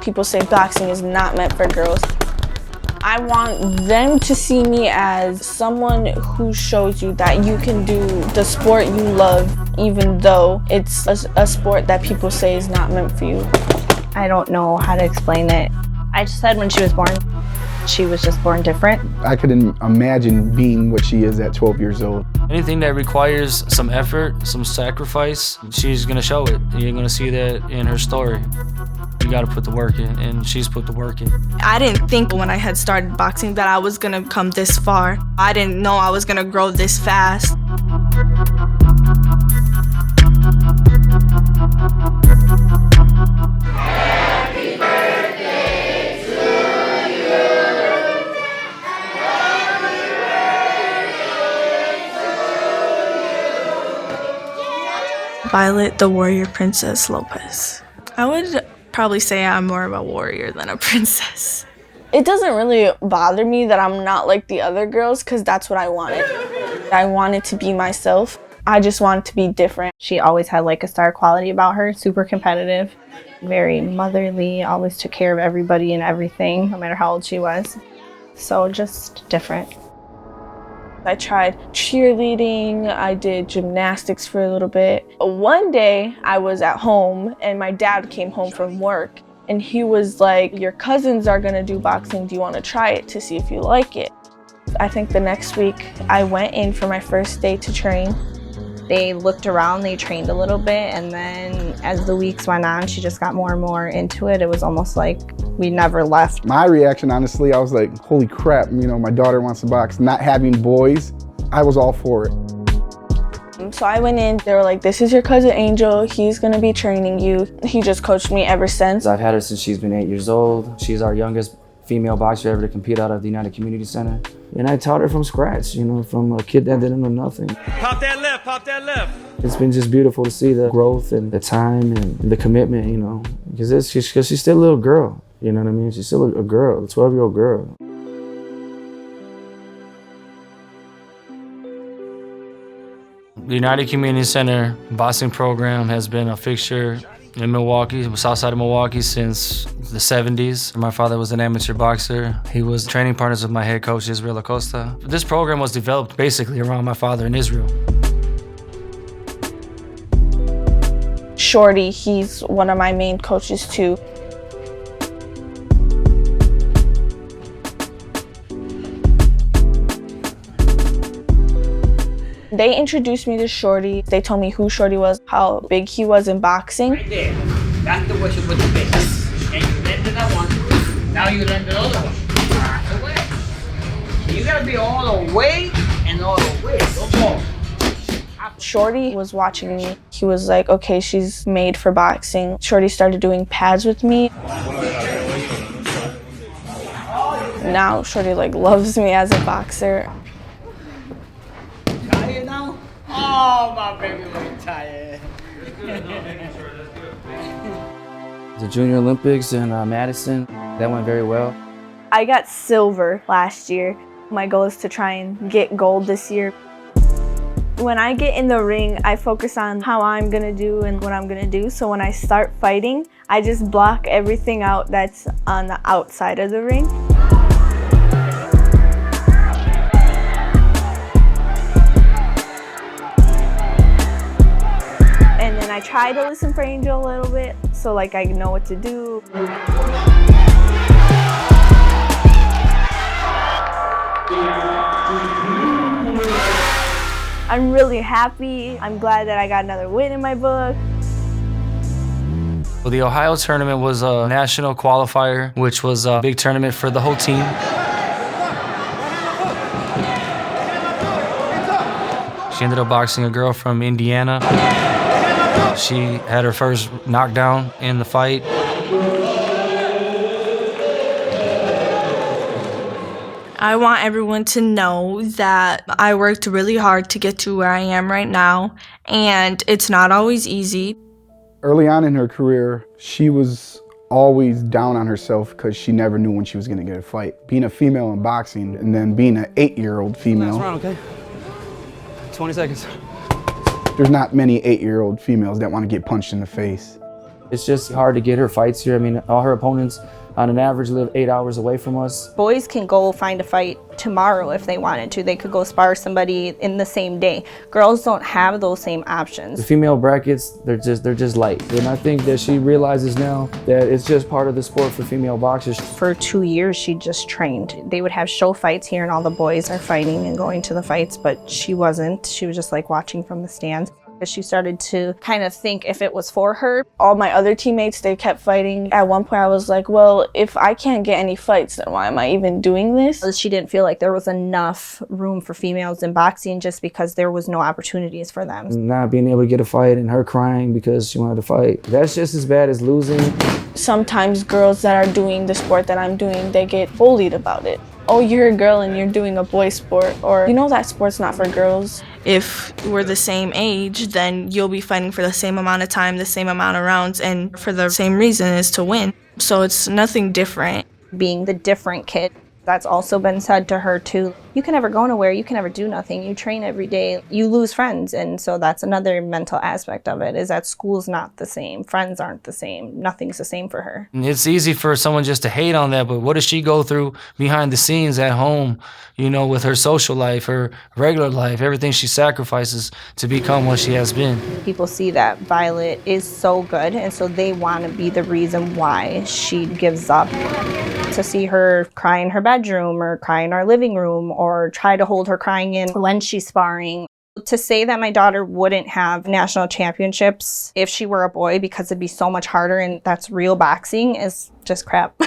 people say boxing is not meant for girls. I want them to see me as someone who shows you that you can do the sport you love, even though it's a sport that people say is not meant for you. I don't know how to explain it. I just said when she was born, she was just born different. I couldn't imagine being what she is at 12 years old. Anything that requires some effort, some sacrifice, she's gonna show it. You're gonna see that in her story. You gotta put the work in, and she's put the work in. I didn't think when I had started boxing that I was gonna come this far. I didn't know I was gonna grow this fast. Happy birthday to you. Happy birthday to you. Violet, the warrior princess Lopez. I would probably say I'm more of a warrior than a princess. It doesn't really bother me that I'm not like the other girls because that's what I wanted. I wanted to be myself. I just wanted to be different. She always had like a star quality about her, super competitive, very motherly, always took care of everybody and everything, no matter how old she was. So just different. I tried cheerleading, I did gymnastics for a little bit. One day I was at home and my dad came home from work and he was like, your cousins are gonna do boxing, do you wanna try it to see if you like it? I think the next week I went in for my first day to train. They looked around, they trained a little bit, and then as the weeks went on, she just got more and more into it. It was almost like we never left. My reaction, honestly, I was like, holy crap, you know, my daughter wants to box. Not having boys, I was all for it. So I went in, they were like, this is your cousin Angel, he's gonna be training you. He just coached me ever since. I've had her since she's been 8 years old. She's our youngest female boxer ever to compete out of the United Community Center. And I taught her from scratch, you know, from a kid that didn't know nothing. Pop that left, pop that left. It's been just beautiful to see the growth and the time and the commitment, you know, because she's still a little girl, you know what I mean? She's still a girl, a 12-year-old girl. The United Community Center boxing program has been a fixture in Milwaukee, south side of Milwaukee, since the 70s. My father was an amateur boxer. He was training partners with my head coach, Israel Acosta. This program was developed basically around my father in Israel. Shorty, he's one of my main coaches too. They introduced me to Shorty. They told me who Shorty was, how big he was in boxing. Right there. That's the way you put the base. And you landed that one. Now you land the other one. That's the way. You gotta be all the way and all the way. Don't fall. Shorty was watching me. He was like, okay, she's made for boxing. Shorty started doing pads with me. Now Shorty like loves me as a boxer. Tired now? Oh, my baby was tired. The Junior Olympics in Madison, that went very well. I got silver last year. My goal is to try and get gold this year. When I get in the ring, I focus on how I'm gonna do and what I'm gonna do. So when I start fighting, I just block everything out that's on the outside of the ring. And then I try to listen for Angel a little bit, so like I know what to do. I'm really happy. I'm glad that I got another win in my book. Well, the Ohio tournament was a national qualifier, which was a big tournament for the whole team. She ended up boxing a girl from Indiana. She had her first knockdown in the fight. I want everyone to know that I worked really hard to get to where I am right now, and it's not always easy. Early on in her career, she was always down on herself because she never knew when she was going to get a fight. Being a female in boxing and then being an 8-year-old female. Last round, okay? 20 seconds. There's not many 8-year-old females that want to get punched in the face. It's just hard to get her fights here. I mean, all her opponents on an average live 8 hours away from us. Boys can go find a fight tomorrow if they wanted to. They could go spar somebody in the same day. Girls don't have those same options. The female brackets, they're just light. And I think that she realizes now that it's just part of the sport for female boxers. For 2 years, she just trained. They would have show fights here and all the boys are fighting and going to the fights, but she wasn't. She was just like watching from the stands. She started to kind of think if it was for her. All my other teammates, they kept fighting. At one point I was like, well, if I can't get any fights, then why am I even doing this? She didn't feel like there was enough room for females in boxing just because there was no opportunities for them. Not being able to get a fight and her crying because she wanted to fight, that's just as bad as losing. Sometimes girls that are doing the sport that I'm doing, they get bullied about it. Oh, you're a girl and you're doing a boy sport, or you know that sport's not for girls. If we're the same age, then you'll be fighting for the same amount of time, the same amount of rounds, and for the same reason is to win. So it's nothing different. Being the different kid, that's also been said to her too. You can never go nowhere, you can never do nothing, you train every day, you lose friends. And so that's another mental aspect of it, is that school's not the same, friends aren't the same, nothing's the same for her. It's easy for someone just to hate on that, but what does she go through behind the scenes at home, you know, with her social life, her regular life, everything she sacrifices to become what she has been. People see that Violet is so good, and so they want to be the reason why she gives up. To see her cry in her bedroom or cry in our living room or try to hold her crying in when she's sparring. To say that my daughter wouldn't have national championships if she were a boy because it'd be so much harder and that's real boxing is just crap.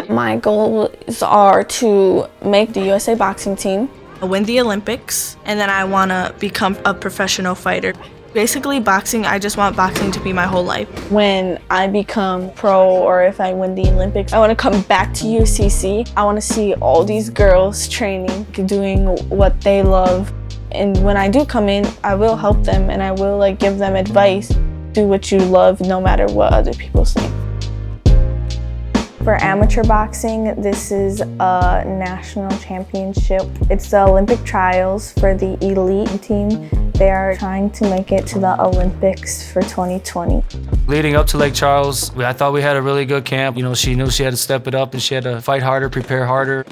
My goals are to make the USA boxing team, win the Olympics, and then I want to become a professional fighter. Basically, boxing, I just want boxing to be my whole life. When I become pro or if I win the Olympics, I want to come back to UCC. I want to see all these girls training, doing what they love. And when I do come in, I will help them and I will give them advice. Do what you love no matter what other people say. For amateur boxing, this is a national championship. It's the Olympic trials for the elite team. They are trying to make it to the Olympics for 2020. Leading up to Lake Charles, I thought we had a really good camp. You know, she knew she had to step it up and she had to fight harder, prepare harder.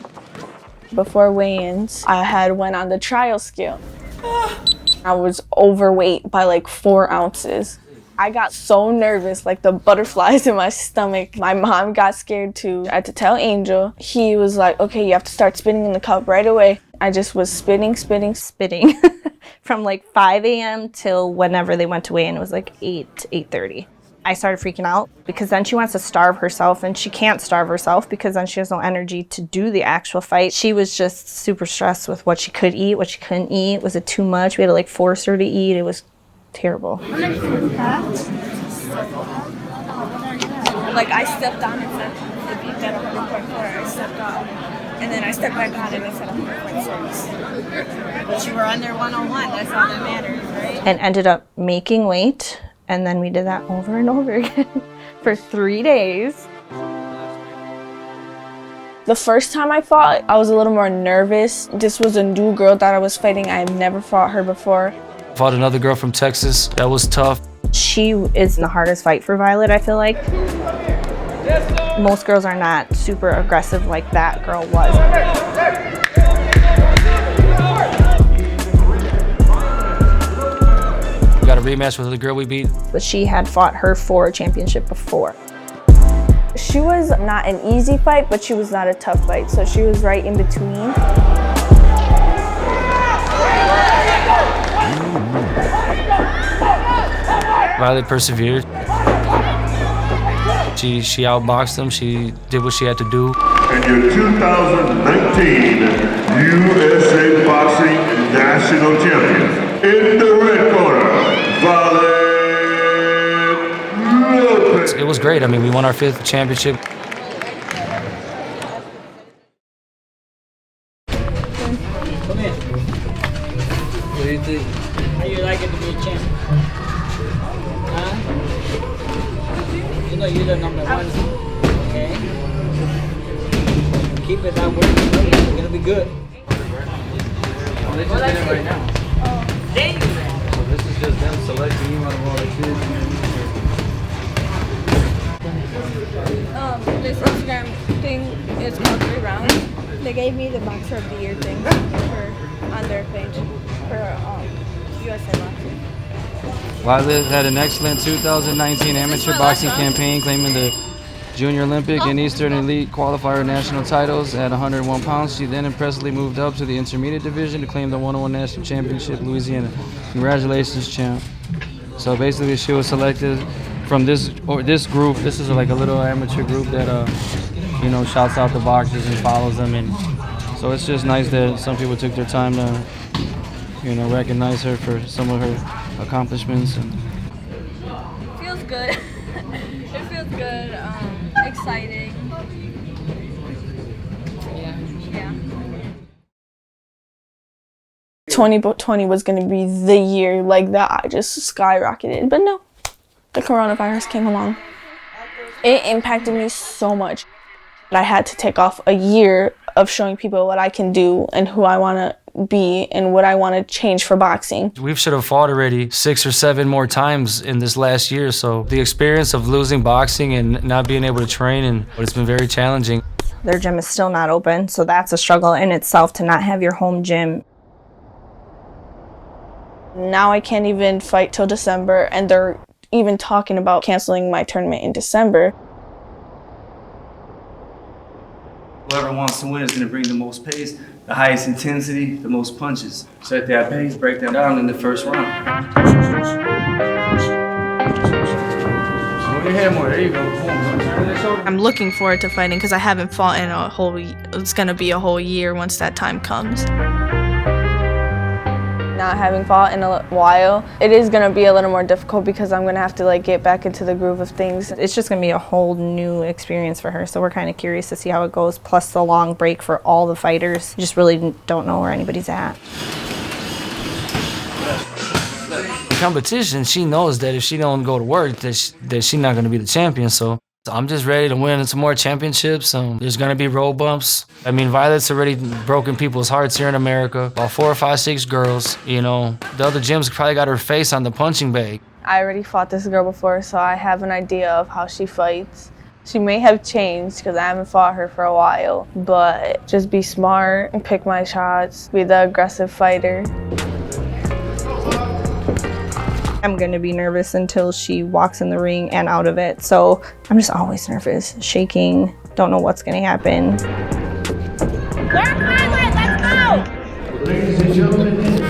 Before weigh-ins, I had went on the trial scale. I was overweight by 4 ounces. I got so nervous, the butterflies in my stomach. My mom got scared too. I had to tell Angel. He was like, okay, you have to start spitting in the cup right away. I just was spitting. From 5 a.m. till whenever they went to weigh in. It was 8:30. I started freaking out because then she wants to starve herself and she can't starve herself because then she has no energy to do the actual fight. She was just super stressed with what she could eat, what she couldn't eat. Was it too much? We had to force her to eat. It was terrible. I stepped on and said the beat at 100.4. I stepped on and then I stepped back on and it said 100.6. But you were under 101, that's all that matters, right? And ended up making weight. And then we did that over and over again for 3 days. The first time I fought, I was a little more nervous. This was a new girl that I was fighting. I had never fought her before. Fought another girl from Texas. That was tough. She is the hardest fight for Violet, I feel like. Most girls are not super aggressive like that girl was. We got a rematch with the girl we beat. But she had fought her for a championship before. She was not an easy fight, but she was not a tough fight. So she was right in between. Violet persevered. She outboxed him. She did what she had to do. And your 2019 USA Boxing National Champion in the red corner, Violet Lopez. It was great. I mean, we won our 5th championship. Come here. What do you think? How you like it to be a champion? Huh? You know you're the number 1. Okay? Keep it that way. It's gonna be good. They're just in it right now. There you go. So this is just them selecting you out of all the kids. This Instagram thing is called 3 Rounds. They gave me the Boxer of the Year thing on their page for USA Boxing. Violet had an excellent 2019 amateur boxing campaign, claiming the Junior Olympic and Eastern Elite Qualifier national titles at 101 pounds. She then impressively moved up to the intermediate division to claim the 101 national championship, Louisiana. Congratulations, champ. So basically, she was selected from this group. This is like a little amateur group that shouts out the boxers and follows them, and so it's just nice that some people took their time to recognize her for some of her accomplishments. And Feels good. It feels good. Exciting. Yeah. 2020 was going to be the year like that. I just skyrocketed, but no, the coronavirus came along. It impacted me so much. I had to take off a year of showing people what I can do and who I want to be and what I want to change for boxing. We should have fought already 6 or 7 more times in this last year. So the experience of losing boxing and not being able to train, and it's been very challenging. Their gym is still not open, so that's a struggle in itself to not have your home gym. Now I can't even fight till December, and they're even talking about canceling my tournament in December. Whoever wants to win is going to bring the most pace, the highest intensity, the most punches. Set that pace, break that down in the first round. Move your head more, there you go. Boom. Turn that shoulder. I'm looking forward to fighting because I haven't fought in a whole it's going to be a whole year once that time comes. Not having fought in a while, it is going to be a little more difficult because I'm going to have to get back into the groove of things. It's just going to be a whole new experience for her, so we're kind of curious to see how it goes, plus the long break for all the fighters. You just really don't know where anybody's at. Competition, she knows that if she don't go to work, that she's not going to be the champion. So I'm just ready to win some more championships. There's going to be road bumps. I mean, Violet's already broken people's hearts here in America. About 4 or 5, 6 girls, The other gyms probably got her face on the punching bag. I already fought this girl before, so I have an idea of how she fights. She may have changed because I haven't fought her for a while, but just be smart and pick my shots, be the aggressive fighter. I'm going to be nervous until she walks in the ring and out of it. So I'm just always nervous, shaking, don't know what's going to happen. Work Violet, let's go! Ladies and gentlemen, Turn it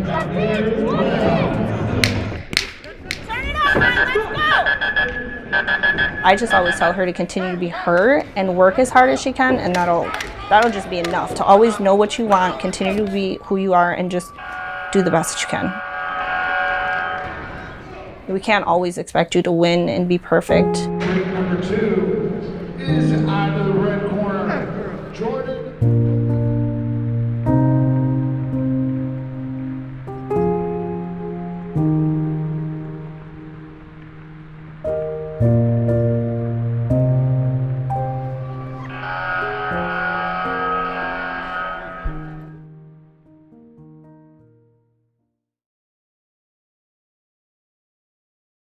up, Violet, let's go! I just always tell her to continue to be her and work as hard as she can, and that'll just be enough. To always know what you want, continue to be who you are, and just do the best that you can. We can't always expect you to win and be perfect. number 2 is out of the red corner, Jordan.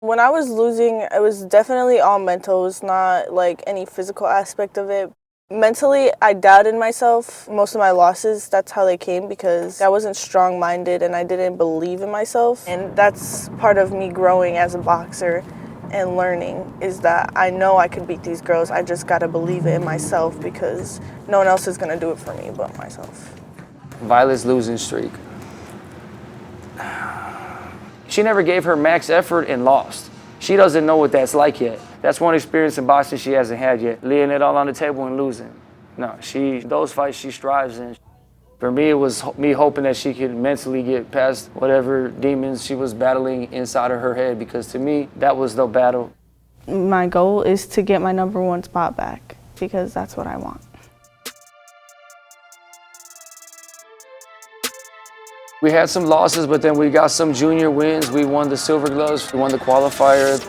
When I was losing, it was definitely all mental. It was not any physical aspect of it. Mentally, I doubted myself. Most of my losses, that's how they came, because I wasn't strong-minded and I didn't believe in myself. And that's part of me growing as a boxer and learning, is that I know I could beat these girls. I just gotta believe it in myself, because no one else is gonna do it for me but myself. Violet's losing streak. She never gave her max effort and lost. She doesn't know what that's like yet. That's one experience in boxing she hasn't had yet, laying it all on the table and losing. No, those fights she strives in. For me, it was me hoping that she could mentally get past whatever demons she was battling inside of her head, because to me, that was the battle. My goal is to get my #1 spot back, because that's what I want. We had some losses, but then we got some junior wins. We won the Silver Gloves, we won the qualifier.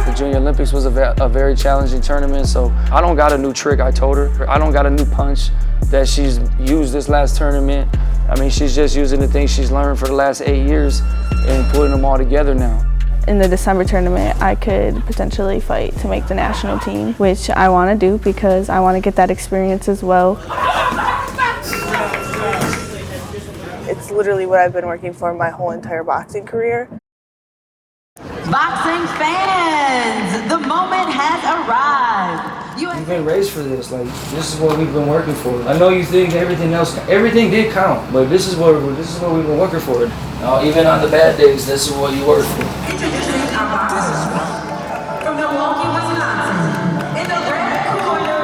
The Junior Olympics was a very challenging tournament, so I don't got a new trick, I told her. I don't got a new punch that she's used this last tournament. I mean, she's just using the things she's learned for the last 8 years and putting them all together now. in the December tournament, I could potentially fight to make the national team, which I want to do because I want to get that experience as well. It's literally what I've been working for my whole entire boxing career. Boxing fans, the moment has arrived. You've been raised for this. Like, this is what we've been working for. I know you think everything did count, but this is what we've been working for. Even on the bad days, this is what you work for. Introducing our boxers from Milwaukee, Wisconsin, in the red corner,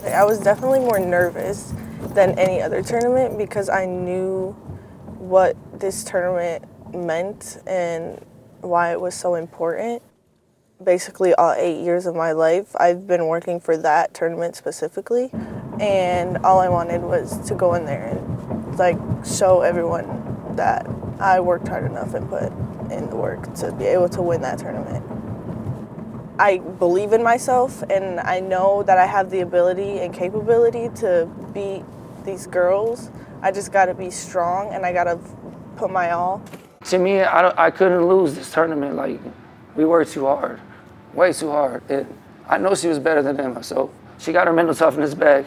I was definitely more nervous than any other tournament because I knew what this tournament meant and why it was so important. Basically all 8 years of my life, I've been working for that tournament specifically, and all I wanted was to go in there and show everyone that I worked hard enough and put in the work to be able to win that tournament. I believe in myself, and I know that I have the ability and capability to beat these girls. I just gotta be strong, and I gotta put my all. To me, I couldn't lose this tournament. Like, we worked too hard, way too hard. I know she was better than Emma, so she got her mental toughness back,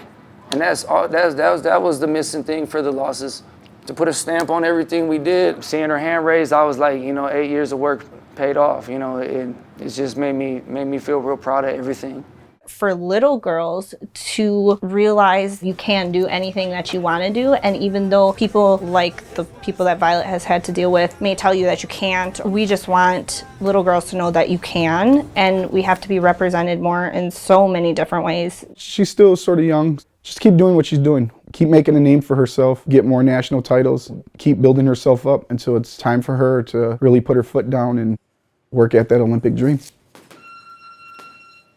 and that was the missing thing for the losses. To put a stamp on everything we did, seeing her hand raised, I was like, 8 years of work paid off. It just made me feel real proud of everything. For little girls to realize you can do anything that you want to do, and even though people like the people that Violet has had to deal with may tell you that you can't, we just want little girls to know that you can, and we have to be represented more in so many different ways. She's still sort of young. Just keep doing what she's doing. Keep making a name for herself, get more national titles, keep building herself up until it's time for her to really put her foot down and work at that Olympic dream.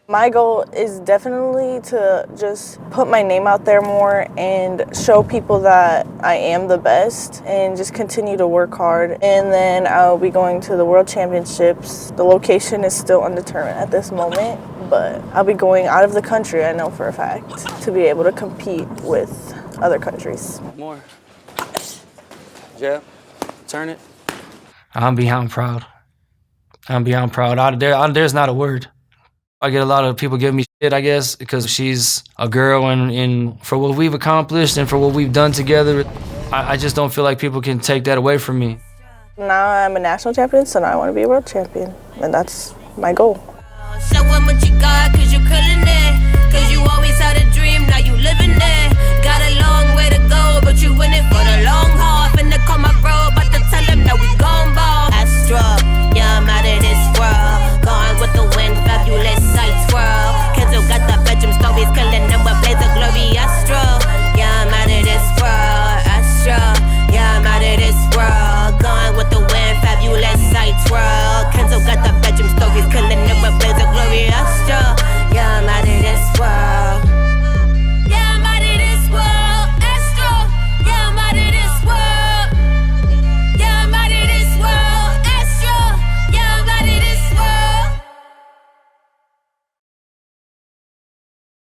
My goal is definitely to just put my name out there more and show people that I am the best and just continue to work hard. And then I'll be going to the World Championships. The location is still undetermined at this moment, but I'll be going out of the country, I know for a fact, to be able to compete with other countries. More. Jab. Turn it. I'm beyond proud. There's not a word. I get a lot of people giving me shit, I guess, because she's a girl, and for what we've accomplished and for what we've done together, I just don't feel like people can take that away from me. Now I'm a national champion, so now I want to be a world champion, and that's my goal. Show 'em what you got, 'cause you're killing it. 'Cause you always had a dream, now you living it. Got a long way to go, but you in it for the long haul. Finna call my bro.